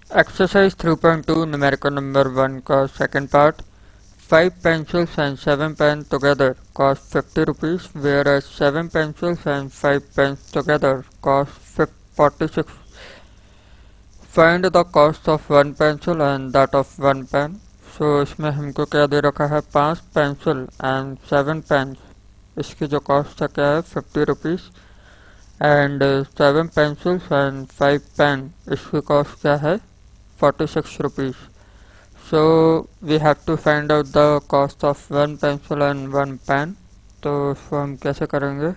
Exercise 3.2 numerical number 1 का second part. 5 pencils and 7 pens together cost 50 rupees, whereas 7 pencils and 5 pens together cost 46. Find the cost of one pencil and that of one pen. So इसमें हमको क्या दे रखा है 5 pencil and 7 pens. इसकी जो cost है क्या है 50 rupees and 7 pencils and 5 pen इसकी कॉस्ट क्या है 46 rupees. So we have to find out the cost of one pencil and one pen. तो इसको हम कैसे करेंगे?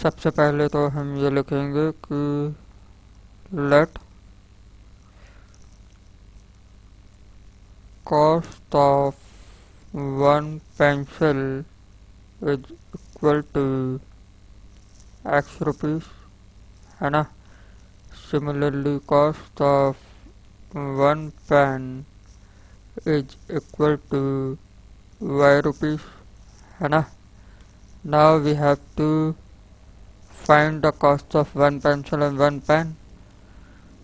सबसे पहले तो हम ये लिखेंगे कि let cost of one pencil is equal to x rupees, है ना. Similarly, cost of one pen is equal to y rupees, है ना. Now we have to find the cost of one pencil and one pen,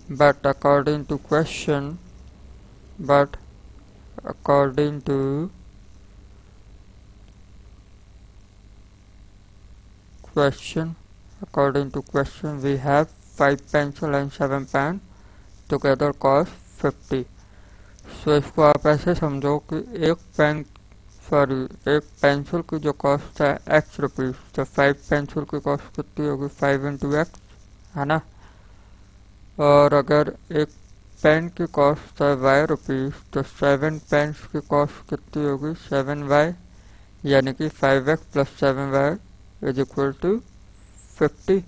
but according to question, according to question we have 5 pencil and 7 pen together cost 50. So इसको आप ऐसे समझो कि एक pencil की जो कॉस्ट है x रुपीज़, तो 5 पेंसिल की कॉस्ट कितनी होगी 5 इंटू एक्स, है ना. और अगर एक पेन की कॉस्ट है y रुपीज़, तो 7 पेन्स की कॉस्ट कितनी होगी 7y, यानी कि 5x plus 7y is equal to 50.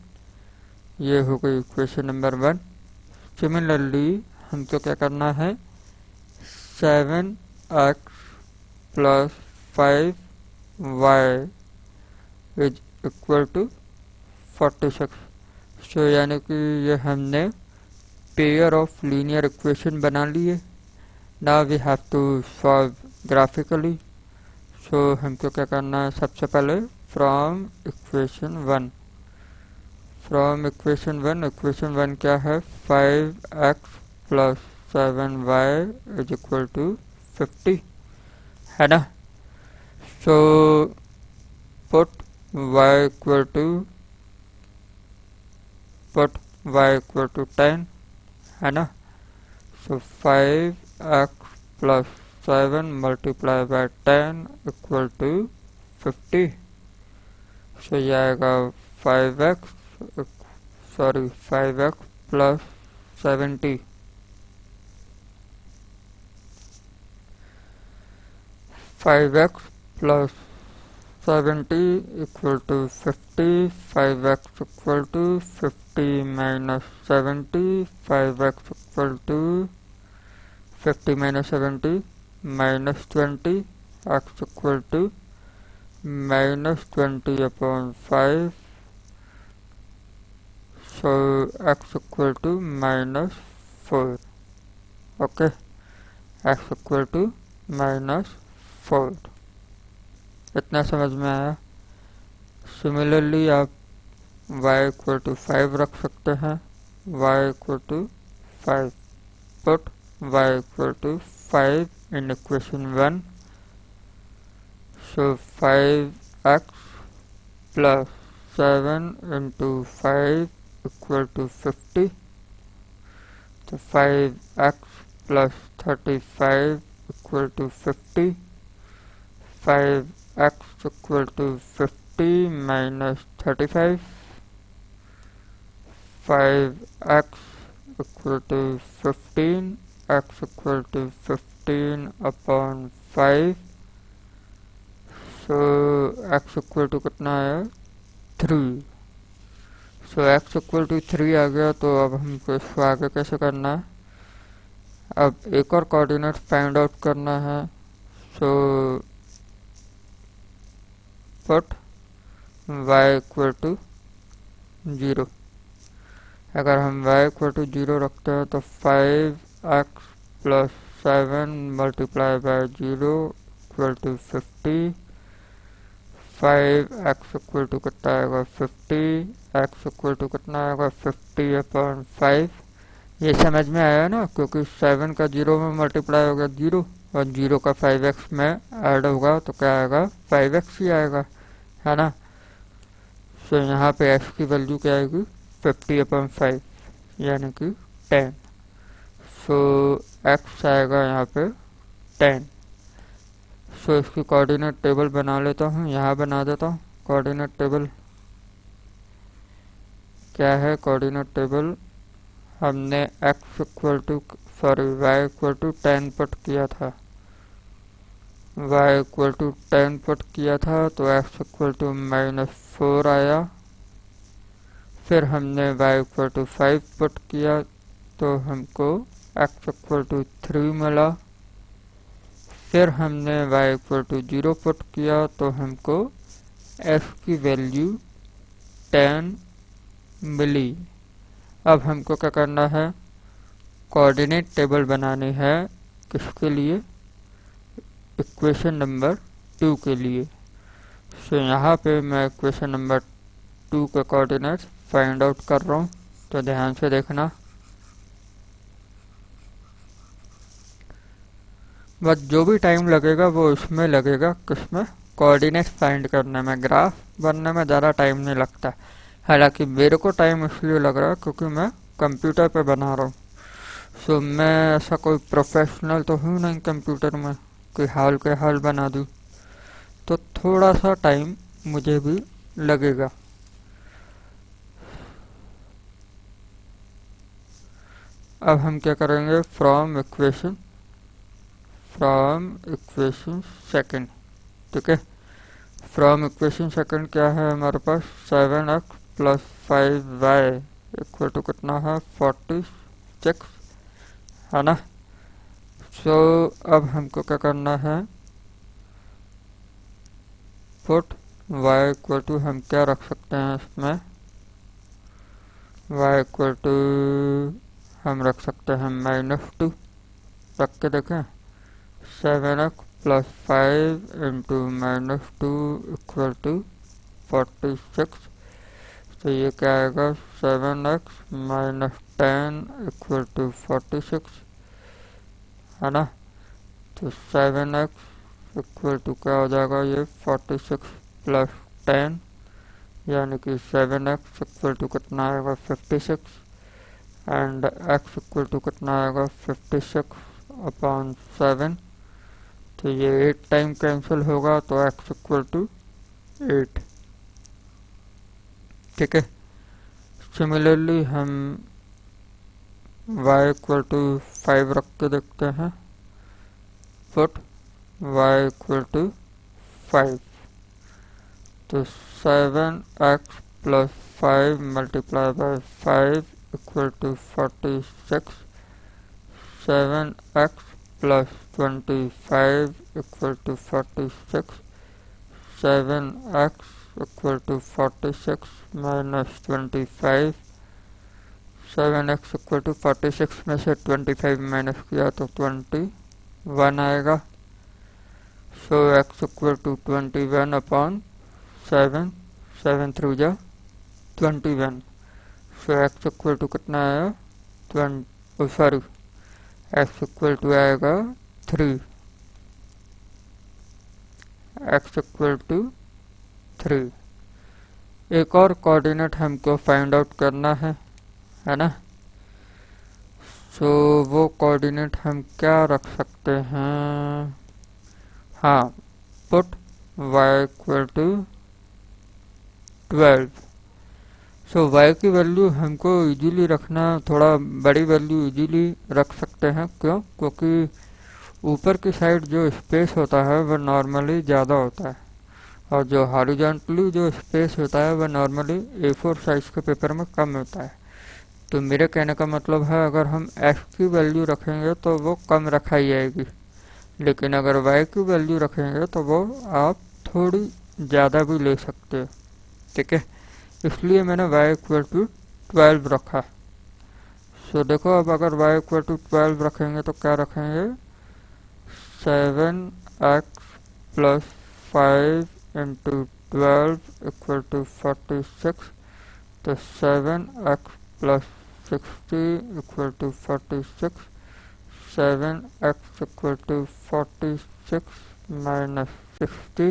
ये हो गई इक्वेशन नंबर 1. सिमिलरली हमको क्या करना है 7x plus 5y is equal to 46. So यानी कि ये हमने पेयर ऑफ लीनियर इक्वेशन बना लिए. Now we have to solve graphically. So हमको क्या करना है सबसे पहले फ्रॉम इक्वेशन 1. इक्वेशन 1 क्या है 5x plus 7y is equal to 50, है ना. So put y equal to 10, है ना. So 5x plus 7 multiply by 10 equal to 50. So ये आएगा 5x plus 70. 5x plus 70 equal to 50. 5x equal to 50 minus 70. 5x equal to 50 minus 70 minus 20. X equal to minus 20 upon 5. So x equal to minus 4. Okay, x equal to minus 4. इतना समझ में आया. Similarly आप y equal to 5 रख सकते हैं. y equal to 5. Put y equal to 5 in equation 1. So 5x plus 7 into 5 equal to 50. तो 5x plus 35 equal to 50. 5x equal to 50 minus 35. 5x equal to 15. X equal to 15 upon 5. So x equal to कितना है 3. So x equal to 3 आ गया. तो अब हमको इसको आगे कैसे करना है. अब एक और कोऑर्डिनेट फाइंड आउट करना है. So put y equal to 0. अगर हम y इक्वल टू 0 रखते हैं तो 5x plus 7 multiply by 0 equal to 50. 5x equal to कितना आएगा 50. x इक्वल टू कितना आएगा 50 अपॉन 5. ये समझ में आया ना, क्योंकि 7 का 0 में मल्टीप्लाई होगा 0 और 0 का 5x में ऐड होगा तो क्या आएगा, 5x ही आएगा, है ना। सो यहाँ पे x की वैल्यू क्या आएगी, 50/5 यानी कि 10। सो x आएगा यहाँ पे 10। सो इसकी कोऑर्डिनेट टेबल बना लेता हूँ, यहाँ बना देता हूँ। कोऑर्डिनेट टेबल क्या है, कोऑर्डिनेट टेबल हमने y इक्वल टू 10 पुट किया था, y इक्वल टू 10 पुट किया था तो x इक्वल टू -4 आया। फिर हमने y इक्वल टू 5 पुट किया तो हमको x इक्वल टू 3 मिला। फिर हमने y इक्वल टू 0 पुट किया तो हमको f की वैल्यू 10 मिली। अब हमको क्या करना है, कोऑर्डिनेट टेबल बनानी है, किसके लिए, इक्वेशन नंबर 2 के लिए। सो यहाँ पे मैं इक्वेशन नंबर 2 के कोऑर्डिनेट फाइंड आउट कर रहा हूँ, तो ध्यान से देखना। बस जो भी टाइम लगेगा वो उसमें लगेगा, किसमें, कोऑर्डिनेट फाइंड करने में। ग्राफ बनने में ज़्यादा टाइम नहीं लगता, हालांकि मेरे को टाइम इसलिए लग रहा है क्योंकि मैं कंप्यूटर पे बना रहा हूँ। सो मैं ऐसा कोई प्रोफेशनल तो हूँ नहीं कंप्यूटर में कि हाल के हाल बना दूँ, तो थोड़ा सा टाइम मुझे भी लगेगा। अब हम क्या करेंगे, फ्रॉम इक्वेशन सेकंड, ठीक है। फ्रॉम इक्वेशन सेकंड क्या है हमारे पास, 7x plus 5y equal to कितना है, 46, है ना। सो अब हमको क्या करना है, पुट y इक्वल टू, हम क्या रख सकते हैं इसमें, y इक्वल टू हम रख सकते हैं -2, रख के देखें। 7x plus 5 into -2 equal to 46। तो ये क्या आएगा, 7x माइनस 10 इक्वल टू 46, है ना। तो 7x इक्वल टू क्या हो जाएगा, ये 46 प्लस 10 यानी कि 7x इक्वल टू कितना आएगा, 56, एंड x इक्वल टू कितना आएगा, 56/7। तो ये 8 टाइम कैंसिल होगा तो x इक्वल टू 8, ठीक है। सिमिलरली हम y इक्वल टू 5 रख के देखते हैं, पुट y इक्वल टू 5। तो 7x plus 5 multiply by 5 equal to 46, 7x plus 25 equal to 46, 7x equal to 46 minus 25, 7x equal to 46 में से 25 माइनस किया तो 21 आएगा। So x equal to 21/7, 7 through जा 21। सो x इक्वल टू कितना आया, x इक्वल टू आएगा 3, x इक्वल टू 3। एक और कोऑर्डिनेट हमको फाइंड आउट करना है ना। सो वो कोऑर्डिनेट हम क्या रख सकते हैं, हाँ, put y equal to 12। So y की वैल्यू हमको इजीली रखना, थोड़ा बड़ी वैल्यू इजीली रख सकते हैं, क्यों, क्योंकि ऊपर की साइड जो स्पेस होता है वह नॉर्मली ज़्यादा होता है और जो हॉरिजॉन्टली जो स्पेस होता है वह नॉर्मली A4 साइज के पेपर में कम होता है। तो मेरे कहने का मतलब है, अगर हम x की वैल्यू रखेंगे तो वो कम रखाई जाएगी, लेकिन अगर y की वैल्यू रखेंगे तो वो आप थोड़ी ज़्यादा भी ले सकते हो, ठीक है। इसलिए मैंने y इक्वल टू 12 रखा। सो देखो, अब अगर y इक्वल टू 12 रखेंगे तो क्या रखेंगे, 7x plus 5 into 12 equal to 46। तो 7x plus 60 equal to 46, 7x equal to 46 minus 60,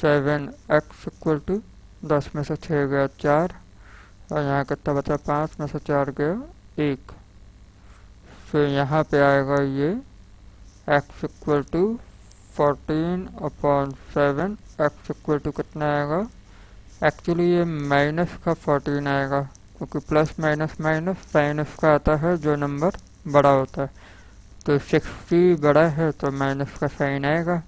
7x equal to 10 में से 6 गया 4 और यहाँ कितना बचा 5 में से 4 गया 1। फिर यहाँ पे आएगा ये x equal to 14/7, x equal to कितना आएगा, एक्चुअली ये माइनस का 14 आएगा क्योंकि प्लस माइनस माइनस साइन इसका आता है जो नंबर बड़ा होता है, तो 60 बड़ा है तो माइनस का साइन आएगा।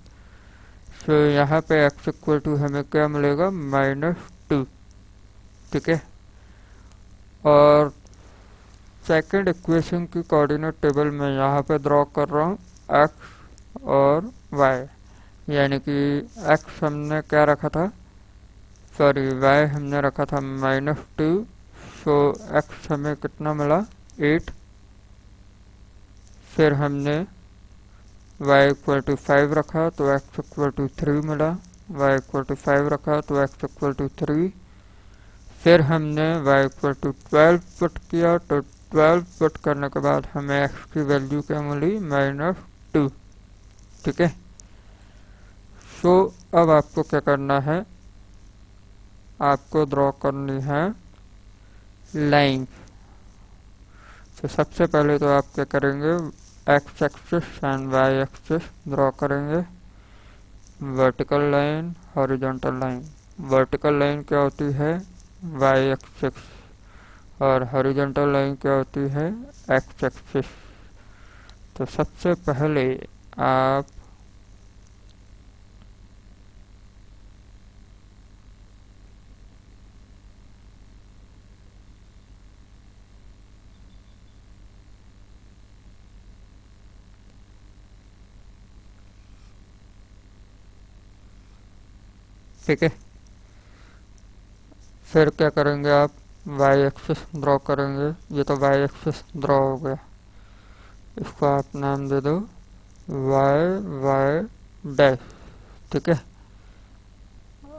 तो यहाँ पे x इक्वल टू हमें क्या मिलेगा, -2। ठीक है, और सेकंड इक्वेशन की कोऑर्डिनेट टेबल में यहाँ पे ड्रॉ कर रहा हूँ x और y, यानी कि x हमने क्या रखा था, सॉरी y हमने रखा था -2, सो x हमें कितना मिला 8। फिर हमने y इक्वल टू 5 रखा तो x इक्वल टू 3 मिला, y इक्वल टू 5 रखा तो x इक्वल टू 3। फिर हमने y इक्वल टू 12 पुट किया तो 12 पुट करने के बाद हमें x की वैल्यू क्या मिली, -2। ठीक है, सो अब आपको क्या करना है, आपको ड्रॉ करनी है लाइन। तो सबसे पहले तो आप क्या करेंगे, x axis and y axis draw करेंगे, vertical line, horizontal line. Vertical line क्या होती है, y एक्सिस, और हॉरिजॉन्टल लाइन क्या होती है, x एक्सिस। तो सबसे पहले आप ठीक है, फिर क्या करेंगे आप, y एक्सिस ड्रॉ करेंगे। ये तो y एक्सिस ड्रॉ हो गया, इसको आप नाम दे दो y डैश। ठीक है,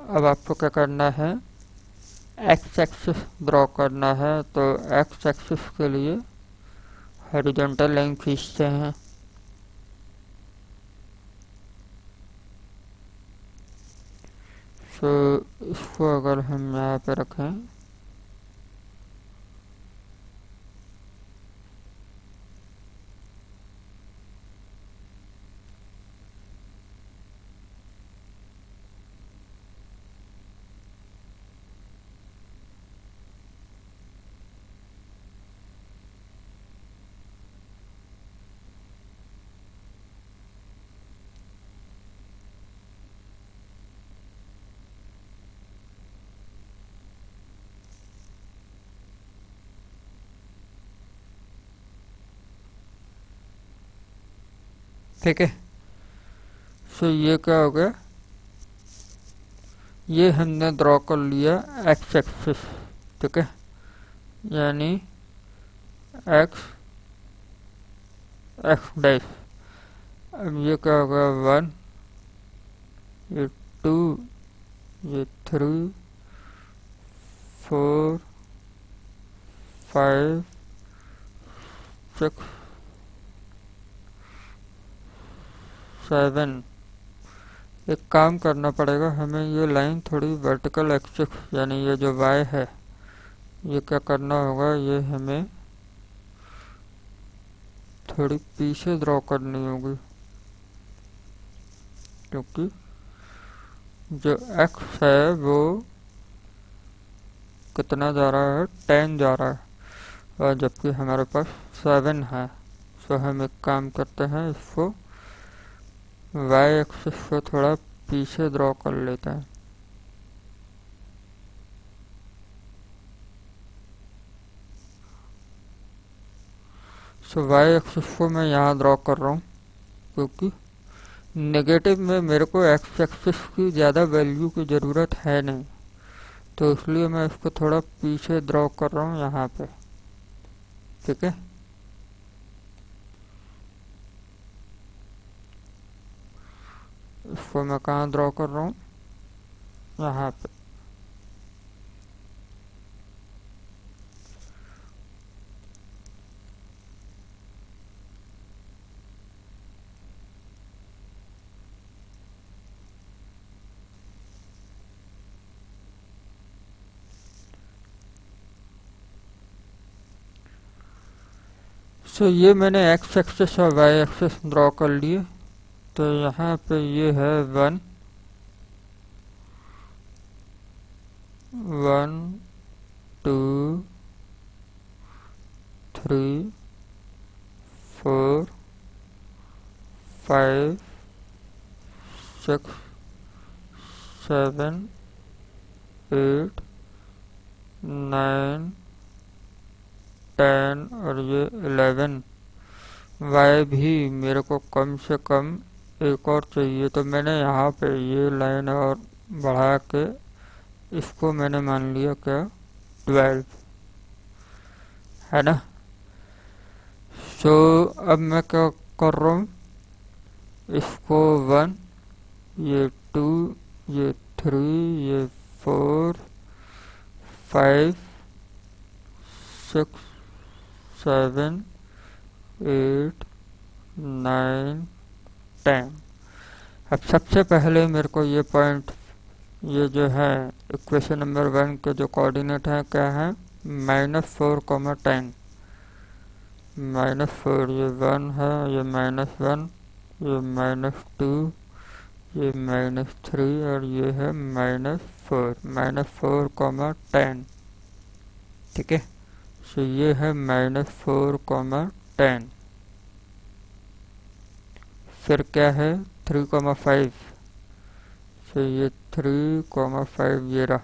अब आपको क्या करना है, x एक्सिस ड्रॉ करना है, तो x एक्सिस के लिए हॉरिजॉन्टल लाइन खींचते हैं। तो इसको अगर हम यहाँ पे रखें, ठीक है, तो ये क्या हो गया, ये हमने ड्रॉ कर लिया x एक्सिस। ठीक है, यानी x डैश। अब ये क्या होगा, 1, ये 2, ये 3, 4, 5, 6, 7। एक काम करना पड़ेगा हमें, ये लाइन थोड़ी वर्टिकल एक्सिस यानी ये जो y है ये क्या करना होगा, ये हमें थोड़ी पीछे ड्रॉ करनी होगी, क्योंकि जो x है वो कितना जा रहा है, 10 जा रहा है, और जबकि हमारे पास 7 है। तो हम एक काम करते हैं, इसको y एक्सिस को थोड़ा पीछे ड्रॉ कर लेते हैं। सो y एक्सिस को मैं यहाँ ड्रॉ कर रहा हूँ, क्योंकि नेगेटिव में मेरे को x एक्सिस की ज़्यादा वैल्यू की ज़रूरत है नहीं, तो इसलिए मैं इसको थोड़ा पीछे ड्रॉ कर रहा हूँ यहाँ पे। ठीक है, इसको मैं कहाँ ड्रॉ कर रहा हूँ, यहाँ पे। सो ये मैंने एक्स एक्सेस और वाई एक्सेस ड्रॉ कर लिए। तो यहाँ पे ये है 1 1 2 3 4 5 6 7 8 9 10 और ये 11। वाई भी मेरे को कम से कम एक और चाहिए, तो मैंने यहाँ पे ये लाइन और बढ़ा के इसको मैंने मान लिया क्या 12, है ना। सो अब मैं क्या कर रहा हूँ, इसको 1, ये 2, ये 3, ये 4 5 6 7 8 9 10। अब सबसे पहले मेरे को ये पॉइंट, ये जो है इक्वेशन नंबर 1 के जो कोऑर्डिनेट है क्या है -4, 10। -4 ये 1 है, ये -1, ये -2, ये -3 और ये है -4, -4, 10। ठीक है, सो ये है -4, 10। फिर क्या है 3, 5। सो ये 3, 5 ये रहा,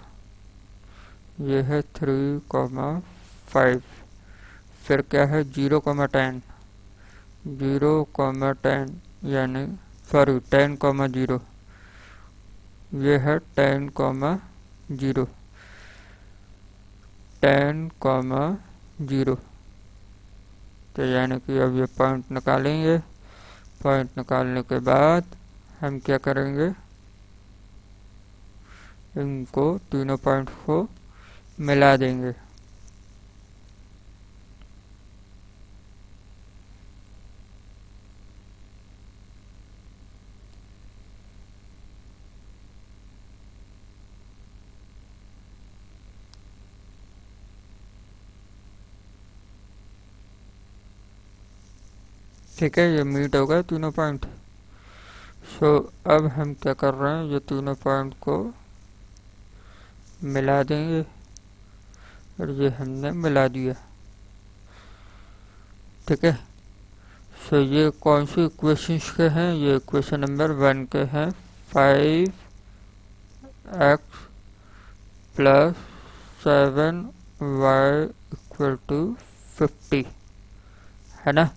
ये है 3, 5। फिर क्या है 0, 10। 0, 10 यानी सॉरी 10, 0। ये है 10, 0। 10, 0। तो यानी कि अब ये पॉइंट निकालेंगे। पॉइंट निकालने के बाद हम क्या करेंगे, इनको तीनों पॉइंट को मिला देंगे। ठीक है, ये मीट हो गए तीनों पॉइंट। सो अब हम क्या कर रहे हैं, ये तीनों पॉइंट को मिला देंगे और ये हमने मिला दिया। ठीक है, सो ये कौन सी इक्वेशंस के हैं, ये इक्वेशन नंबर 1 के हैं। 5x + 7y = 50, है ना।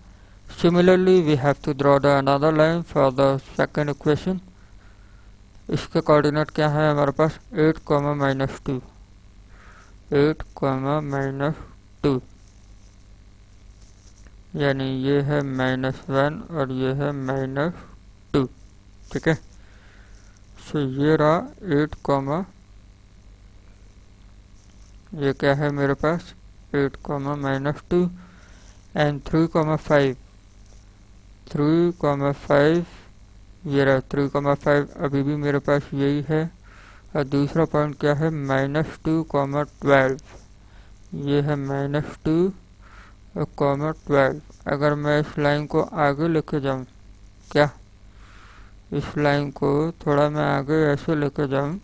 Similarly, we have to draw the another line for the second equation. इसके कोऑर्डिनेट क्या है हमारे पास 8, -2, 8, -2 यानी ये है -1 और ये है -2। ठीक है, सो ये रहा 8, ये क्या है मेरे पास 8, -2 एंड 3, 5। 3, 5 ये रहा 3, 5 अभी भी मेरे पास यही है। और दूसरा पॉइंट क्या है -2, 12। ये है -2 और 12। अगर मैं इस लाइन को आगे लेके जाऊं, क्या इस लाइन को थोड़ा मैं आगे ऐसे लेके जाऊं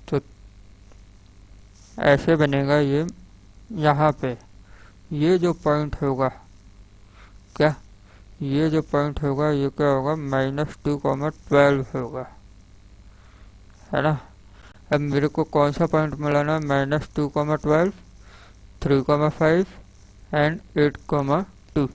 तो ऐसे बनेगा। ये यहाँ पे ये जो पॉइंट होगा, क्या ये जो पॉइंट होगा ये क्या होगा -2, 12 होगा, है ना। अब मेरे को कौन सा पॉइंट मिलाना है -2, 12, 3, 5 एंड 8, 2।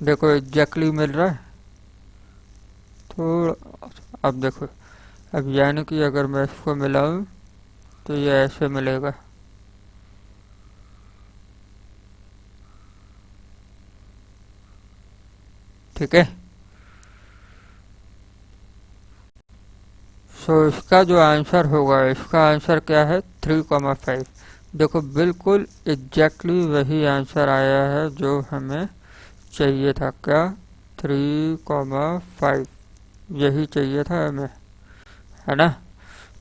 देखो एग्जैक्टली मिल रहा है। तो अब देखो, अब यानी कि अगर मैं इसको मिलाऊं तो ये ऐसे मिलेगा। ठीक है, सो इसका जो आंसर होगा, इसका आंसर क्या है 3, 5। देखो बिल्कुल एग्जैक्टली वही आंसर आया है जो हमें चाहिए था। क्या? 3,5 यही चाहिए था हमें, है ना।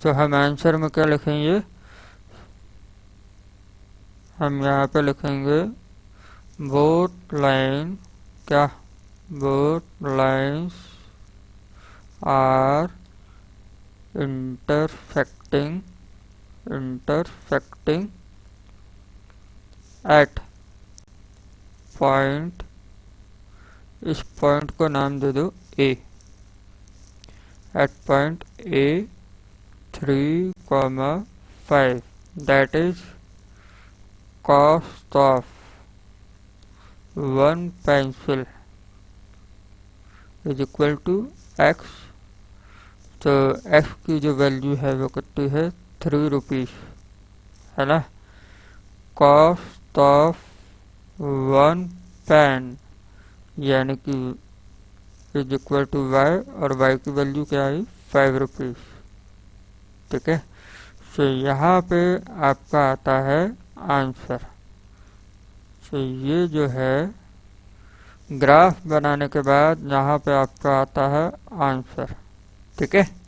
तो हम आंसर में क्या लिखेंगे? हम यहाँ पे लिखेंगे बोथ लाइन, क्या? Both lines are intersecting at point, इस पॉइंट को नाम दे दो A, at point A 3,5, that is cost of one pencil is equal to x. तो एक्स की जो वैल्यू है वो कितनी है? 3 रुपीज़, है ना। कॉस्ट ऑफ वन पेन यानी कि इज इक्वल टू वाई, और वाई की वैल्यू क्या आई? 5 रुपीज़। ठीक है। तो यहाँ पे आपका आता है आंसर। तो ये जो है ग्राफ बनाने के बाद यहाँ पे आपका आता है आंसर। ठीक है।